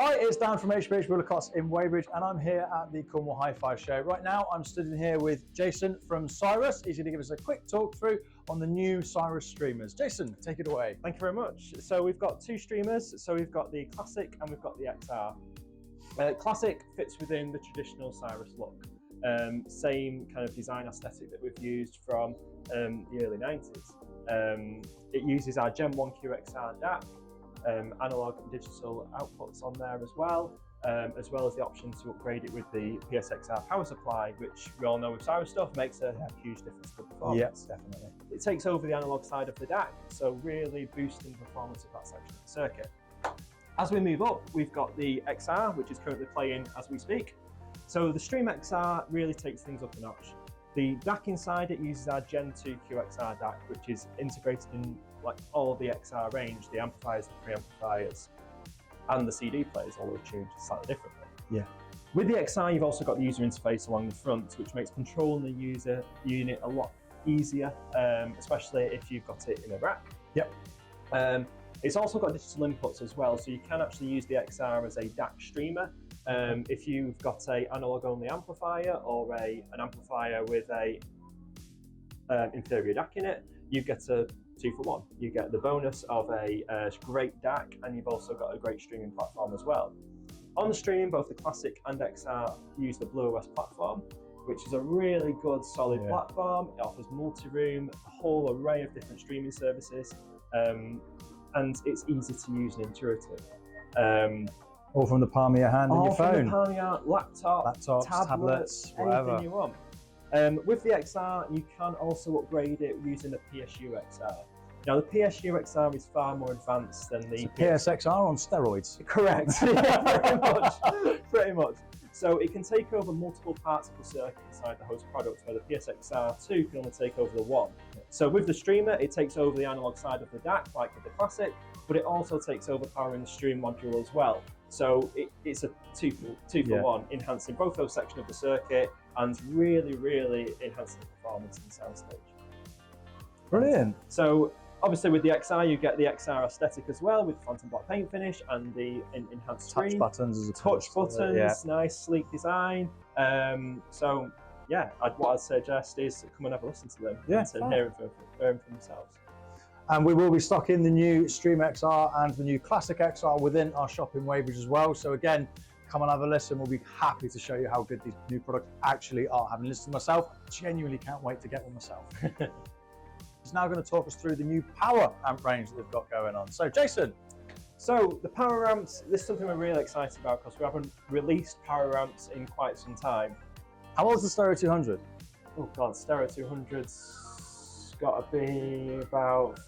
Hi, it's Dan from HBH Willercots in Weybridge, and I'm here at the Cornwall Hi-Fi Show. Right now, I'm stood in here with Jason from Cyrus. He's going to give us a quick talk through on the new Cyrus streamers. Jason, take it away. Thank you very much. So we've got two streamers. So we've got the Classic and we've got the XR. Classic fits within the traditional Cyrus look. Same kind of design aesthetic that we've used from the early 90s. It uses our Gen 1 QXR DAC. Analog and digital outputs on there as well as the option to upgrade it with the PSXR power supply, which we all know with Cyrus stuff makes a huge difference to performance. Yes, definitely. It takes over the analog side of the DAC, so really boosting the performance of that section of the circuit. As we move up, we've got the XR, which is currently playing as we speak. So the Stream XR really takes things up a notch. The DAC inside it uses our Gen 2 QXR DAC, which is integrated in like all the XR range, the amplifiers, the preamplifiers, and the CD players, all are tuned slightly differently. Yeah. With the XR, you've also got the user interface along the front, which makes controlling the user unit a lot easier, especially if you've got it in a rack. Yep. It's also got digital inputs as well, so you can actually use the XR as a DAC streamer. If you've got an analog-only amplifier or an amplifier with a inferior DAC in it, you get a 2-for-1. You get the bonus of a great DAC, and you've also got a great streaming platform as well. On the stream, both the Classic and XR use the BlueOS platform, which is a really good, solid platform. It offers multi-room, a whole array of different streaming services, and it's easy to use and intuitive. All from the palm of your hand and your phone. All from the palm of your laptops, tablets, whatever. Anything you want. With the XR, you can also upgrade it using the PSU XR. Now, the PSU XR is far more advanced than the PSXR on steroids. Correct. Yeah, pretty much. So it can take over multiple parts of the circuit inside the host product, where the PSXR2 can only take over the one. So with the streamer, it takes over the analog side of the DAC, like with the Classic, but it also takes over power in the stream module as well. So it's a two for one, enhancing both those sections of the circuit and really, really enhancing the performance in the soundstage. Brilliant. So obviously with the XR, you get the XR aesthetic as well, with phantom black paint finish and the enhanced screen. Touch buttons as a touch buttons, nice sleek design. So yeah, what I'd suggest is come and have a listen to them and hear them for themselves. And we will be stocking the new Stream XR and the new Classic XR within our shop in Weybridge as well. So again, come and have a listen. We'll be happy to show you how good these new products actually are. Having listened to myself, genuinely can't wait to get one myself. He's now going to talk us through the new power amp range that they've got going on. So Jason. So the power amps, this is something we're really excited about because we haven't released power amps in quite some time. How old's the Stereo 200? Oh God, Stereo 200's got to be about,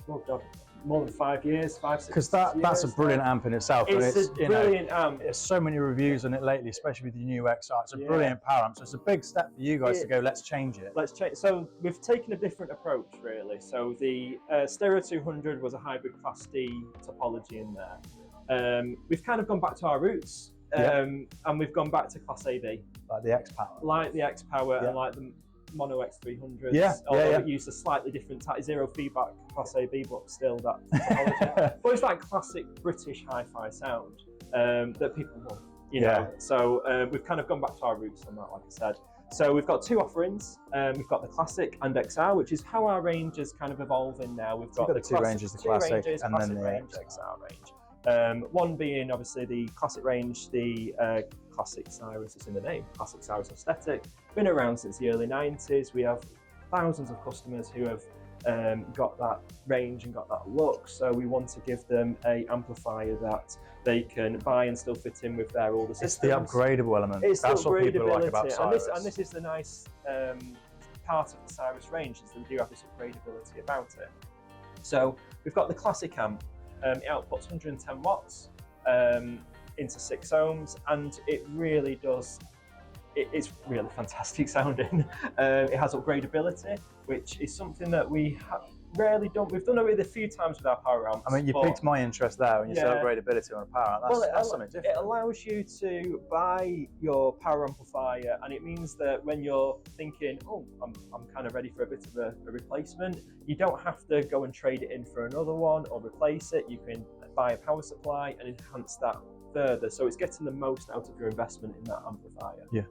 oh God, more than 5 years, 5, 6 years. Because that's a brilliant amp in itself. It's a brilliant amp. There's so many reviews on it lately, especially with the new XR. It's a brilliant power amp. So it's a big step for you guys to go, let's change it. Let's change. So we've taken a different approach, really. So the Stereo 200 was a hybrid Class D topology in there. We've kind of gone back to our roots. And we've gone back to Class AB. Like the X Power. Like the X Power and like the Mono X300s. Although it used a slightly different zero feedback Class AB, but still that topology. But it's like classic British hi-fi sound that people love, you know. So we've kind of gone back to our roots on that, like I said. So we've got two offerings. We've got the Classic and XR, which is how our range is kind of evolving now. We've got the two ranges, the Classic and then the range, XR range. One being obviously the Classic range, the Classic Cyrus is in the name, Classic Cyrus aesthetic. Been around since the early 90s. We have thousands of customers who have got that range and got that look, so we want to give them an amplifier that they can buy and still fit in with their older systems. It's the upgradable element. That's what people like about Cyrus. And this is the nice part of the Cyrus range, is that they do have this upgradability about it. So we've got the Classic amp. It outputs 110 watts into 6 ohms, and it really does, it's really fantastic sounding. It has upgradability, which is something that we rarely done. We've done it a few times with our power amps. I mean, you piqued my interest there when you said upgradability on a power amp. That's something different. It allows you to buy your power amplifier, and it means that when you're thinking, oh, I'm kind of ready for a bit of a replacement, you don't have to go and trade it in for another one or replace it. You can buy a power supply and enhance that further. So it's getting the most out of your investment in that amplifier. Yeah.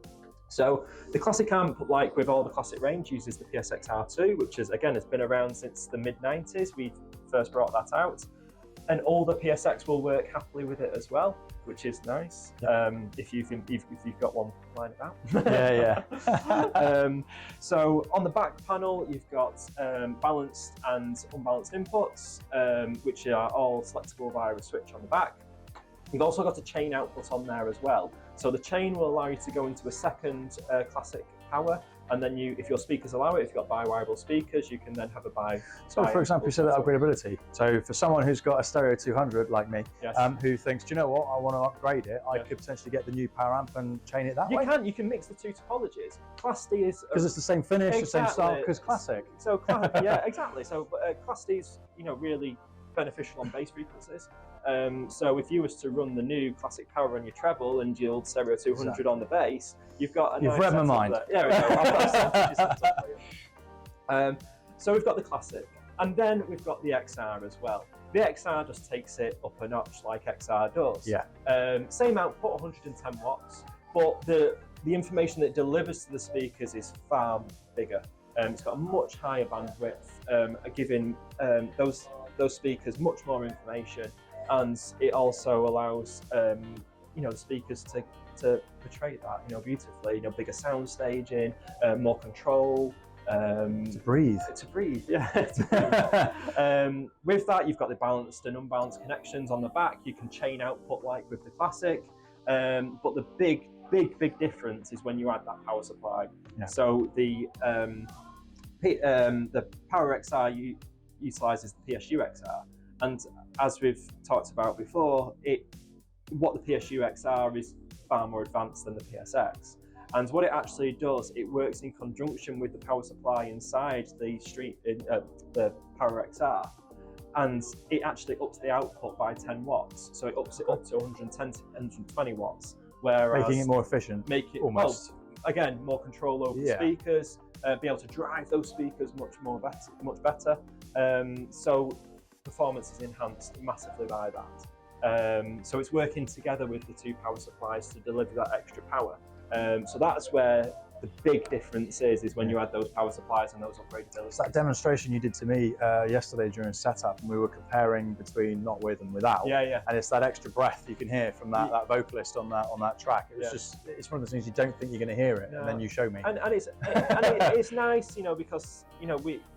So the classic amp, like with all the classic range, uses the PSXR2, which is, again, has been around since the mid-90s. We first brought that out. And all the PSX will work happily with it as well, which is nice. Yeah. If you've got one lying about. Yeah. So on the back panel, you've got balanced and unbalanced inputs, which are all selectable via a switch on the back. You've also got a chain output on there as well. So the chain will allow you to go into a second classic power, and then if your speakers allow it, if you've got bi-wiral speakers, you can then have a bi. So for example, you said that upgradability. So for someone who's got a stereo 200 like me, yes. Who thinks, do you know what, I want to upgrade it, I could potentially get the new power amp and chain it that way. You can mix the two topologies. Class D is because it's the same finish, exactly. the same style, because classic. So yeah, exactly. So Class D is really beneficial on bass frequencies. So if you was to run the new classic power on your treble and your old stereo 200 exactly. on the bass, you've got a You've read my mind. There. Yeah, we go. I've got so we've got the classic, and then we've got the XR as well. The XR just takes it up a notch like XR does. Yeah. Same output, 110 watts, but the information that it delivers to the speakers is far bigger. It's got a much higher bandwidth, giving those speakers much more information, and it also allows the speakers to portray that beautifully. Bigger sound staging, more control. To breathe. Yeah. With that, you've got the balanced and unbalanced connections on the back. You can chain output like with the classic, but the big difference is when you add that power supply. Yeah. So the Power XR utilizes the PSU XR, and as we've talked about before, what the PSU XR is far more advanced than the PSX. And what it actually does, it works in conjunction with the power supply inside the Power XR, and it actually ups the output by 10 watts. So it ups it up to 110 to 120 watts, whereas making it more efficient. Almost. Again, more control over the speakers, be able to drive those speakers much better. So performance is enhanced massively by that. So it's working together with the two power supplies to deliver that extra power. So that's where the big difference is when you add those power supplies and those upgradabilities. It's that demonstration you did to me yesterday during setup, and we were comparing between not with and without. Yeah. And it's that extra breath you can hear from that vocalist on that track. It was it's one of those things you don't think you're going to hear it, and then you show me. And it's nice, because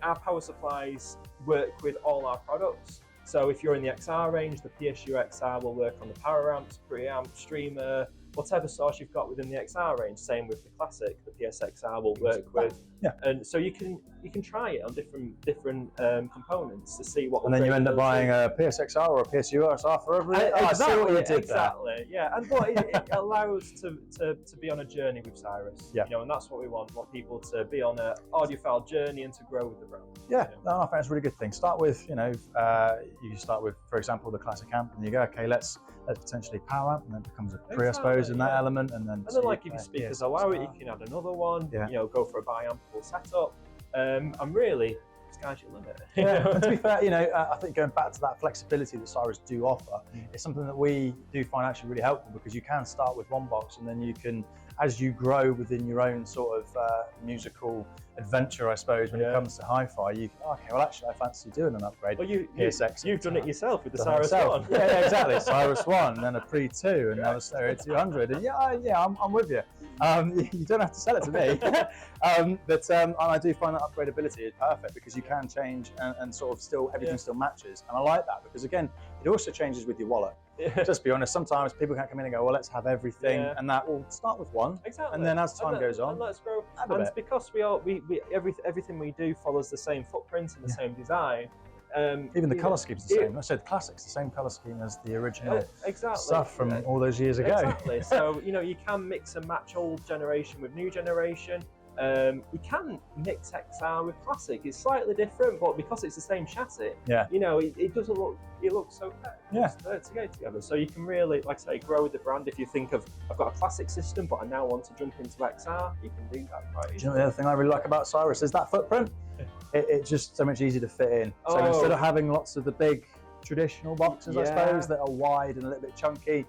our power supplies work with all our products. So if you're in the XR range, the PSU XR will work on the power amps, preamp, streamer, whatever source you've got within the XR range. Same with the classic, the PSXR will work with. Yeah. And so you can try it on different components to see what. And then you end up buying a PSXR or a PSU XR for every. Exactly, I see what you did exactly. There. Yeah, and but it allows to be on a journey with Cyrus. Yeah. And that's what we want people to be on an audiophile journey and to grow with the brand. Yeah, no, I think that's a really good thing. Start with, you start with, for example, the classic amp, and you go, okay, let's potentially power amp, and then it becomes a pre, I suppose, in that element, and then like if your speakers allow it, you can add another one. Yeah. Go for a bi-ampable setup. I'm really, sky's your limit. Yeah, and to be fair, I think going back to that flexibility that Cyrus do offer, it's something that we do find actually really helpful, because you can start with one box, and then you can, as you grow within your own sort of musical adventure, I suppose, when it comes to hi-fi, actually, I fancy doing an upgrade. Well, PSX. You've done it yourself with the Cyrus 1. Yeah, exactly. Cyrus 1, then a Pre 2, and now a Stereo 200. And I'm with you. You don't have to sell it to me. But I do find that upgradability is perfect, because you can change and sort of still, everything still matches. And I like that, because again, it also changes with your wallet. Just be honest, sometimes people can come in and go, well, let's have everything, and that will start with one. Exactly. And then as time goes on, and let's grow. And because everything we do follows the same footprint and the same design. Even the colour scheme's the same. I said the classic's the same colour scheme as the original stuff from all those years ago. Exactly. So you can mix and match old generation with new generation. You can mix XR with classic. It's slightly different, but because it's the same chassis, it doesn't look. It looks so together. So you can really, like I say, grow with the brand. If you think of, I've got a classic system, but I now want to jump into XR, you can do that. Right? Do you know the other thing I really like about Cyrus is that footprint. It's just so much easier to fit in. So instead of having lots of the big traditional boxes, I suppose, that are wide and a little bit chunky,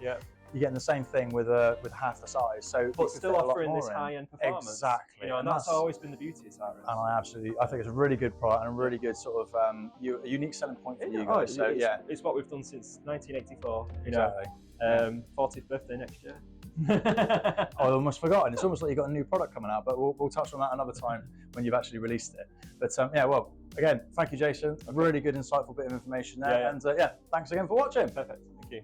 you're getting the same thing with half the size. So, but still offering this high-end performance. Exactly. You know, and that's always been the beauty of Cyrus. And I think it's a really good product and a really good sort of a unique selling point for you guys. So yeah, it's what we've done since 1984. You exactly. know, 40th birthday next year. I almost forgotten. It's almost like you've got a new product coming out, but we'll touch on that another time when you've actually released it. But yeah, well, again, thank you, Jason. A really good, insightful bit of information there. Yeah, yeah. And yeah, thanks again for watching. Perfect. Thank you.